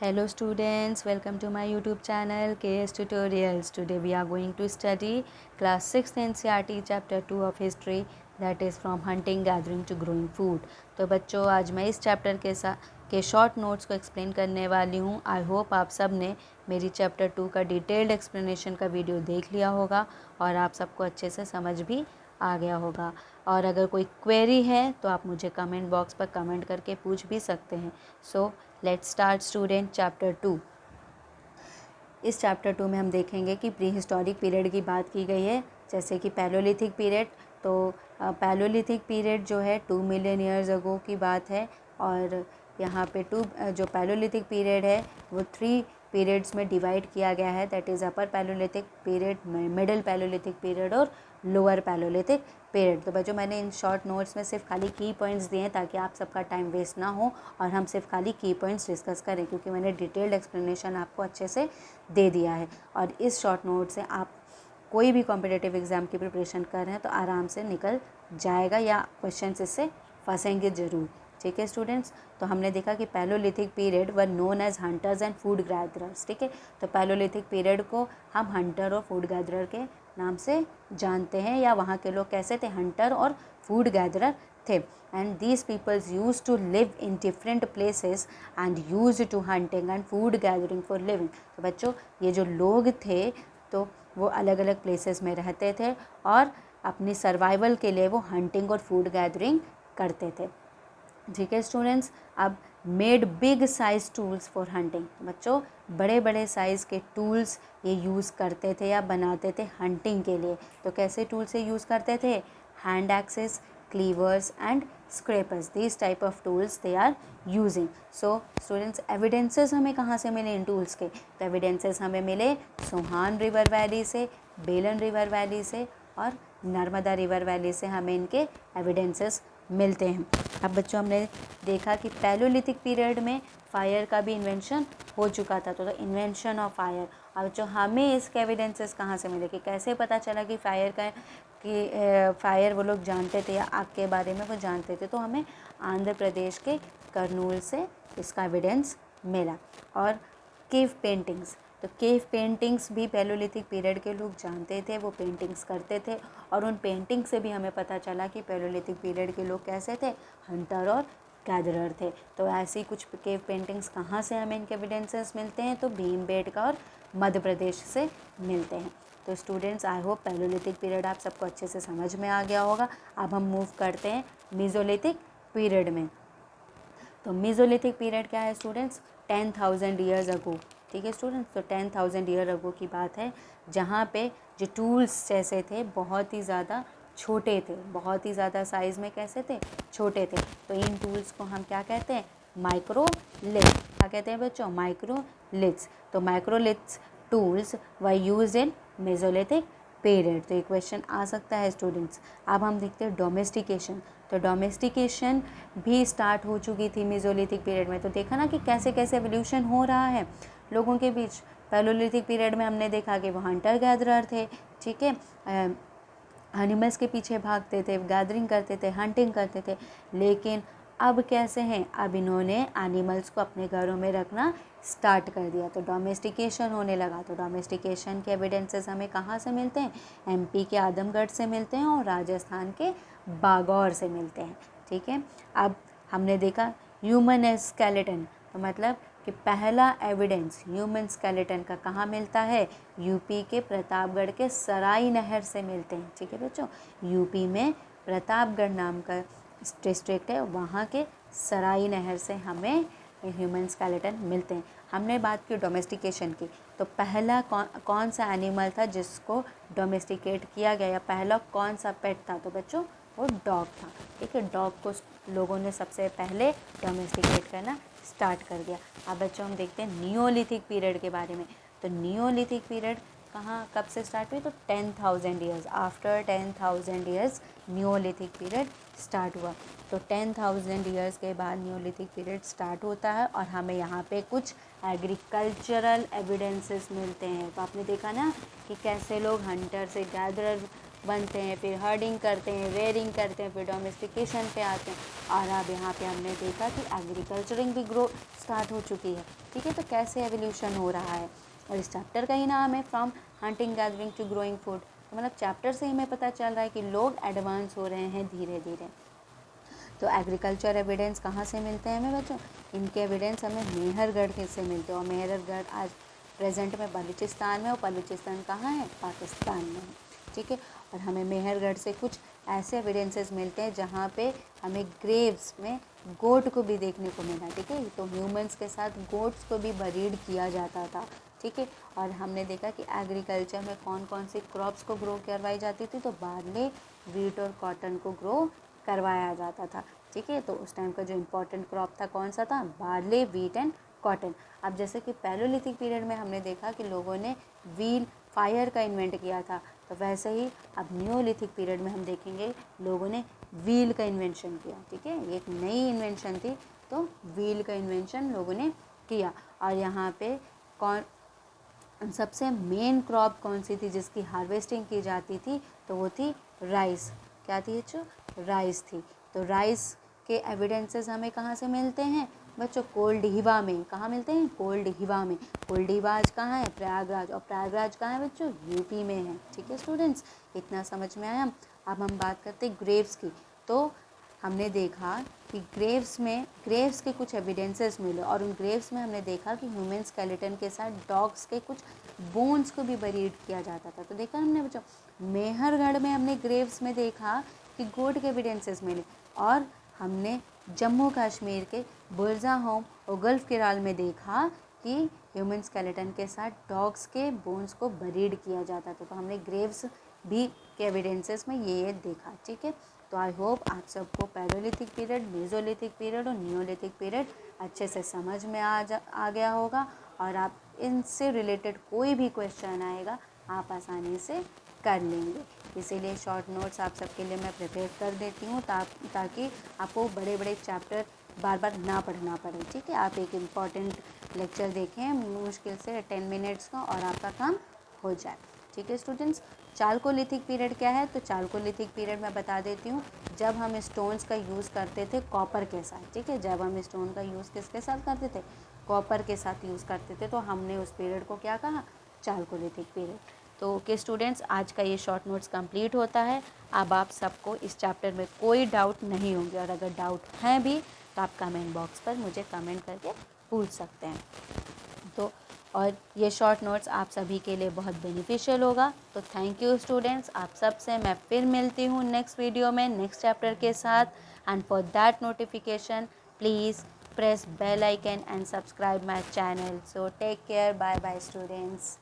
Hello students, welcome to my YouTube channel KS Tutorials. Today we are going to study class 6th NCERT chapter 2 of history, that is from hunting gathering to growing food. तो बच्चों आज मैं इस chapter के short notes को explain करने वाली हूँ. आई होप आप सब ने मेरी चैप्टर 2 का डिटेल्ड एक्सप्लेनेशन का वीडियो देख लिया होगा और आप सबको अच्छे से समझ भी आ गया होगा. और अगर कोई क्वेरी है तो आप मुझे कमेंट बॉक्स पर कमेंट करके पूछ भी सकते हैं. So let's start student chapter 2. इस चैप्टर 2 में हम देखेंगे कि प्री हिस्टोरिक पीरियड की बात की गई है, जैसे कि पैलोलिथिक पीरियड. तो पैलोलिथिक पीरियड जो है 2 मिलियन ईयर्स अगो की बात है. और यहाँ पे जो पैलोलिथिक पीरियड है वो 3 पीरियड्स में डिवाइड किया गया है, that is upper palaeolithic period, middle palaeolithic period और लोअर पैलोलिथिक पीरियड. तो बच्चों मैंने इन शॉर्ट नोट्स में सिर्फ खाली की पॉइंट्स दिए हैं ताकि आप सबका टाइम वेस्ट ना हो और हम सिर्फ खाली की पॉइंट्स डिस्कस करें, क्योंकि मैंने डिटेल्ड एक्सप्लेनेशन आपको अच्छे से दे दिया है. और इस शॉर्ट नोट से आप कोई भी कॉम्पिटिटिव एग्ज़ाम की प्रिपरेशन कर रहे हैं तो आराम से निकल जाएगा या क्वेश्चन इससे फंसेंगे ज़रूर. ठीक है स्टूडेंट्स. तो हमने देखा कि Paleolithic period were known as hunters and food gatherers. ठीक है, तो पैलोलिथिक पीरियड को हम हंटर और फूड गैदरर के नाम से जानते हैं, या वहाँ के लोग कैसे थे, हंटर और फूड गैदरर थे. And these peoples use to live in different places and use to hunting and food gathering for living. तो बच्चों ये जो लोग थे तो वो अलग अलग प्लेसेस में रहते थे और अपनी सर्वाइवल के लिए वो हंटिंग और फूड गैदरिंग करते थे. ठीक है स्टूडेंट्स. अब made big size tools for hunting. बच्चों बड़े बड़े साइज़ के टूल्स ये यूज़ करते थे या बनाते थे हंटिंग के लिए. तो कैसे टूल्स ये यूज़ करते थे, hand axes, cleavers and scrapers, this type of tools they are using. So students evidences हमें कहाँ से मिले इन टूल्स के, तो एविडेंसेस हमें मिले सोहान रिवर वैली से, बेलन रिवर वैली से और नर्मदा रिवर वैली से हमें इनके एविडेंसेस मिलते हैं. अब बच्चों हमने देखा कि पैलोलिथिक पीरियड में फायर का भी इन्वेंशन हो चुका था, तो इन्वेंशन ऑफ फायर. अब जो हमें इसके एविडेंसेस कहाँ से मिले, कि कैसे पता चला कि फायर वो लोग जानते थे या आग के बारे में वो जानते थे, तो हमें आंध्र प्रदेश के करनूल से इसका एविडेंस मिला. और केव पेंटिंग्स, तो केव पेंटिंग्स भी पैलोलिथिक पीरियड के लोग जानते थे, वो पेंटिंग्स करते थे और उन पेंटिंग से भी हमें पता चला कि पैलोलिथिक पीरियड के लोग कैसे थे, हंटर और गैदरर थे. तो ऐसी कुछ केव पेंटिंग्स कहाँ से हमें इनके एविडेंसेस मिलते हैं, तो भीमबेटका और मध्य प्रदेश से मिलते हैं. तो students I hope palaeolithic period आप सबको अच्छे से समझ में आ गया होगा. अब हम मूव करते हैं मीज़ोलिथिक पीरियड में. तो मीज़ोलिथिक पीरियड क्या है स्टूडेंट्स, 10,000 ईयर्स अगो. ठीक है स्टूडेंट्स, तो 10,000 ईयर अगो की बात है, जहाँ पे जो टूल्स जैसे थे बहुत ही ज़्यादा छोटे थे, बहुत ही ज़्यादा साइज़ में कैसे थे, छोटे थे. तो इन टूल्स को हम क्या कहते हैं, माइक्रोलिथ्स. क्या कहते हैं बच्चों, माइक्रोलिथ्स. तो microliths tools were use in Mesolithic period. तो ये क्वेश्चन आ सकता है स्टूडेंट्स. अब हम देखते हैं डोमेस्टिकेशन. तो डोमेस्टिकेशन भी स्टार्ट हो चुकी थी मेसोलिथिक पीरियड में. तो देखा ना कि कैसे कैसे एवोल्यूशन हो रहा है लोगों के बीच. पैलोलिथिक पीरियड में हमने देखा कि वो हंटर गैदरर थे. ठीक है, एनिमल्स के पीछे भागते थे, गैदरिंग करते थे, हंटिंग करते थे. लेकिन अब कैसे हैं, अब इन्होंने एनिमल्स को अपने घरों में रखना स्टार्ट कर दिया, तो डोमेस्टिकेशन होने लगा. तो डोमेस्टिकेशन के एविडेंसेस हमें कहाँ से मिलते हैं, एमपी के आदमगढ़ से मिलते हैं और राजस्थान के बागौर से मिलते हैं. ठीक है. अब हमने देखा ह्यूमन स्केलेटन, तो मतलब कि पहला एविडेंस ह्यूमन स्केलेटन का कहाँ मिलता है, यूपी के प्रतापगढ़ के सराई नहर से मिलते हैं. ठीक है बच्चों, यूपी में प्रतापगढ़ नाम का डिस्ट्रिक्ट है, वहाँ के सराई नहर से हमें ह्यूमन स्केलेटन मिलते हैं. हमने बात की डोमेस्टिकेशन की, तो पहला कौन सा एनिमल था जिसको डोमेस्टिकेट किया गया, या पहला कौन सा पेट था, तो बच्चों वो डॉग था. ठीक है, डॉग को लोगों ने सबसे पहले डोमेस्टिकेट करना स्टार्ट कर दिया. अब बच्चों हम देखते हैं नियोलिथिक पीरियड के बारे में. तो नियोलिथिक पीरियड कहाँ कब से स्टार्ट हुई, तो 10,000 years, after 10,000 years Neolithic period start हुआ. तो 10,000 ईयर्स के बाद नियोलिथिक पीरियड स्टार्ट होता है और हमें यहाँ पे कुछ एग्रीकल्चरल एविडेंसेस मिलते हैं. तो आपने देखा ना कि कैसे लोग हंटर से गैदरर बनते हैं, फिर हर्डिंग करते हैं, रेयरिंग करते हैं, फिर डोमेस्टिकेशन पे आते हैं, और अब यहाँ पे हमने देखा कि एग्रीकल्चरिंग भी ग्रो स्टार्ट हो चुकी है। ठीक है, तो कैसे एवोल्यूशन हो रहा है, और इस चैप्टर का ही नाम है from hunting gathering to growing food. तो मतलब चैप्टर से ही हमें पता चल रहा है कि लोग एडवांस हो रहे हैं धीरे धीरे। तो एग्रीकल्चर एविडेंस कहाँ से मिलते हैं हमें बच्चों? इनके एविडेंस हमें मेहरगढ़ से मिलते हैं, और मेहरगढ़ आज प्रेजेंट में बलूचिस्तान में, और बलूचिस्तान कहाँ है? पाकिस्तान में है। ठीक है, और हमें मेहरगढ़ से कुछ ऐसे एविडेंसेस मिलते हैं जहाँ पे हमें ग्रेव्स में गोट को भी देखने को मिला। ठीक है, तो ह्यूमंस के साथ गोट्स को भी ब्रीड किया जाता था। ठीक है, और हमने देखा कि एग्रीकल्चर में कौन कौन सी क्रॉप्स को ग्रो करवाई जाती थी, तो बार्ले, वीट और कॉटन को ग्रो करवाया जाता था। ठीक है, तो उस टाइम का जो इम्पोर्टेंट क्रॉप था कौन सा था? Barley, wheat and cotton. अब जैसे कि पैलोलिथिक पीरियड में हमने देखा कि लोगों ने व्हील, फायर का इन्वेंट किया था, तो वैसे ही अब न्यूलिथिक पीरियड में हम देखेंगे लोगों ने व्हील का इन्वेंशन किया। ठीक है, ये एक नई इन्वेंशन थी, तो व्हील का इन्वेंशन लोगों ने किया। और यहाँ पे कौन सबसे मेन क्रॉप कौन सी थी जिसकी हार्वेस्टिंग की जाती थी? तो वो थी राइस। क्या थी बच्चों? राइस थी। तो राइस के एविडेंसेस हमें कहाँ से मिलते हैं बच्चों? कोल्ड हिवा में। कहाँ मिलते हैं? कोल्ड हिवा में। कोल्ड हिवा आज कहाँ है? प्रयागराज। और प्रयागराज कहाँ है बच्चों? यूपी में है। ठीक है स्टूडेंट्स, इतना समझ में आया। अब हम बात करते हैं ग्रेव्स की। तो हमने देखा कि ग्रेव्स के कुछ एविडेंसेस मिले, और उन ग्रेव्स में हमने देखा कि ह्यूमन स्केलेटन के साथ डॉग्स के कुछ बोन्स को भी बरीड किया जाता था। तो देखा हमने बच्चों, मेहरगढ़ में हमने ग्रेव्स में देखा कि गोट के एविडेंसेस मिले, और हमने जम्मू कश्मीर के बुरजा होम और गल्फ किराल में देखा कि ह्यूमन स्केलेटन के साथ डॉग्स के बोन्स को बरीड किया जाता था। तो हमने ग्रेव्स भी के एविडेंसेस में ये देखा। ठीक है, तो आई होप आप सबको पैलोलिथिक पीरियड, मेसोलिथिक पीरियड और नियोलिथिक पीरियड अच्छे से समझ में आ गया होगा, और आप इनसे रिलेटेड कोई भी क्वेश्चन आएगा आप आसानी से कर लेंगे। इसीलिए शॉर्ट नोट्स आप सबके लिए मैं प्रिपेयर कर देती हूँ ताकि आपको बड़े बड़े चैप्टर बार बार ना पढ़ना पड़े। ठीक है, आप एक इम्पॉर्टेंट लेक्चर देखें मुश्किल से 10 मिनट्स का, और आपका काम हो जाए। ठीक है स्टूडेंट्स, चाल्कोलिथिक पीरियड क्या है? तो चाल्कोलिथिक पीरियड मैं बता देती हूँ, जब हम स्टोन्स का यूज़ करते थे कॉपर के साथ। ठीक है, जब हम स्टोन का यूज़ किसके साथ करते थे? कॉपर के साथ यूज़ करते थे, तो हमने उस पीरियड को क्या कहा? Chalcolithic period. तो ओके स्टूडेंट्स, आज का ये शॉर्ट नोट्स कंप्लीट होता है। अब आप सबको इस चैप्टर में कोई डाउट नहीं होंगे, और अगर डाउट हैं भी तो आप कमेंट बॉक्स पर मुझे कमेंट करके पूछ सकते हैं। तो और ये शॉर्ट नोट्स आप सभी के लिए बहुत बेनिफिशियल होगा। तो थैंक यू स्टूडेंट्स, आप सब से मैं फिर मिलती हूँ नेक्स्ट वीडियो में नेक्स्ट चैप्टर के साथ। And for that notification please press bell icon and subscribe my channel. So take care. Bye bye students.